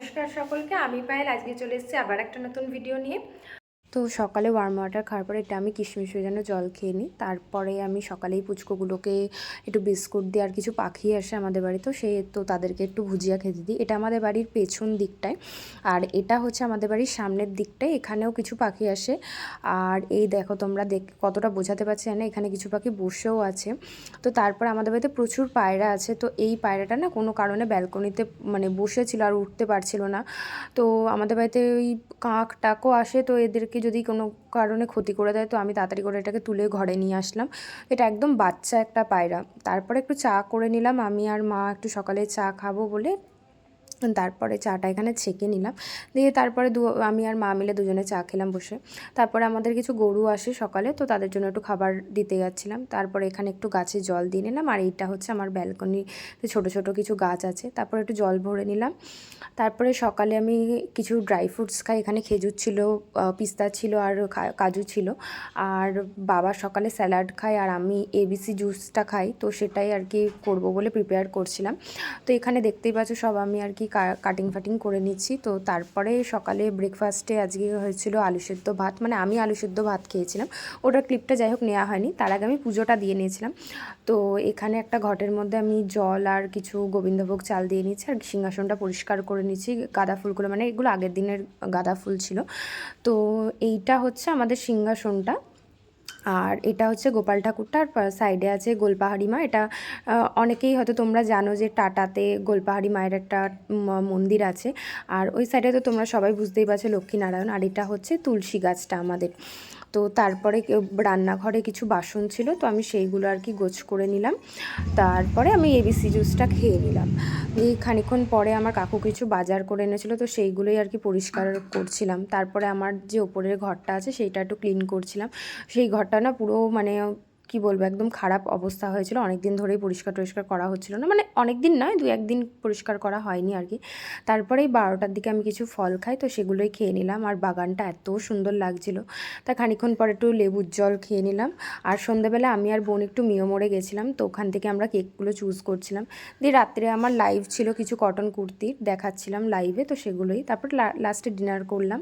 নমস্কার সকলকে, আমি পায়েল। আজকে চলে এসেছি আবার একটা নতুন ভিডিও নিয়ে। তো সকালে ওয়ার্ম ওয়াটার খাওয়ার পরে এটা আমি কিশমিশ ভেজানো জল খেয়ে নিই। তারপরে আমি সকালেই পুচকোগুলোকে একটু বিস্কুট দিয়ে, আর কিছু পাখি আসে আমাদের বাড়িতেও, তো তাদেরকে একটু ভুজিয়া খেতে দিই। এটা আমাদের বাড়ির পেছন দিকটায়, আর এটা হচ্ছে আমাদের বাড়ির সামনের দিকটায়। এখানেও কিছু পাখি আসে। আর এই দেখো, তোমরা কতটা বোঝাতে পারছি না, এখানে কিছু পাখি বসেও আছে। তো তারপরে আমাদের বাড়িতে প্রচুর পায়রা আছে। তো এই পায়রাটা না কোনো কারণে ব্যালকনিতে বসেছিল আর উঠতে পারছিল না। তো আমাদের বাড়িতে ওই কাক টাকও আসে, তো এদেরকে যদি কোনো কারণে ক্ষতি করে দেয় তো আমি তাড়াতাড়ি করে এটাকে তুলে ঘরে নিয়ে আসলাম। এটা একদম বাচ্চা একটা পায়রা। তারপরে একটু চা করে নিলাম, আমি আর মা একটু সকালে চা খাবো বলে। তারপরে চাটা এখানে ছেঁকে নিলাম, দিয়ে তারপরে আমি আর মা মিলে দুজনে চা খেলাম বসে। তারপরে আমাদের কিছু গরু আসে সকালে, তো তাদের জন্য একটু খাবার দিতে যাচ্ছিলাম। তারপরে এখানে একটু গাছে জল দিয়ে নিলাম, আর এইটা হচ্ছে আমার ব্যালকনিতে ছোট ছোট কিছু গাছ আছে, তারপরে একটু জল ভরে নিলাম। তারপরে সকালে আমি কিছু ড্রাই ফ্রুটস খাই। এখানে খেজুর ছিল, পিস্তা ছিল, আর কাজু ছিল। আর বাবা সকালে স্যালাড খায়, আর আমি এবিসি জুসটা খাই, তো সেটাই আর কি করবো বলে প্রিপেয়ার করছিলাম। তো এখানে দেখতেই পাচ্ছ সব আমি আর কি কাটিং ফাটিং করে নিচ্ছি। তো তারপরে সকালে ব্রেকফাস্টে আজকে হয়েছিল আলু সেদ্ধ ভাত, আমি আলু সেদ্ধ ভাত খেয়েছিলাম। ওটার ক্লিপটা যাই হোক নেওয়া হয়নি, তার আগে আমি পুজোটা দিয়ে নিয়েছিলাম। তো এখানে একটা ঘটের মধ্যে আমি জল আর কিছু গোবিন্দভোগ চাল দিয়ে নিচ্ছি, আর সিংহাসনটা পরিষ্কার করে নিচ্ছি। গাঁদা ফুলগুলো, এগুলো আগের দিনের গাঁদা ফুল ছিল। তো এইটা হচ্ছে আমাদের সিংহাসনটা, আর এটা হচ্ছে গোপাল ঠাকুরটা। আর সাইডে আছে গোলপাহাড়ি মা। এটা অনেকেই হয়তো তোমরা জানো যে টাটাতে গোলপাহাড়ি মায়ের একটা মন্দির আছে। আর ওই সাইডে তো তোমরা সবাই বুঝতেই পারছো লক্ষ্মীনারায়ণ। আর এটা হচ্ছে তুলসী গাছটা আমাদের। তো তারপরে রান্নাঘরে কিছু বাসন ছিল, তো আমি সেইগুলো আর কি গোছ করে নিলাম। তারপরে আমি এবিসি জুসটা খেয়ে নিলাম। দিয়ে খানিকক্ষণ পরে আমার কাকু কিছু বাজার করে এনেছিলো, তো সেইগুলোই আর কি পরিষ্কার করছিলাম। তারপরে আমার যে ওপরের ঘরটা আছে সেইটা একটু ক্লিন করছিলাম। সেই ঘরটা না পুরো কি বলবো, একদম খারাপ অবস্থা হয়েছিল। অনেক দিন ধরেই পরিষ্কার টরিষ্কার করা হচ্ছিল না, অনেক দিন নয়, 2-1 দিন পরিষ্কার করা হয়নি আর কি। তারপরেই 12টার দিকে আমি কিছু ফল খাই, তো সেগুলোই খেয়ে নিলাম। আর বাগানটা এত সুন্দর লাগছিলো, তা খানিকক্ষণ পরে একটু লেবুর জল খেয়ে নিলাম। আর সন্ধ্যাবেলা আমি আর বোন একটু মিয়োমোড়ে গেছিলাম, তো ওখান থেকে আমরা কেকগুলো চুজ করছিলাম। দিয়ে রাত্রে আমার লাইভ ছিল, কিছু কটন কুর্তির দেখাচ্ছিলাম লাইভে, তো সেগুলোই। তারপর লাস্টে ডিনার করলাম।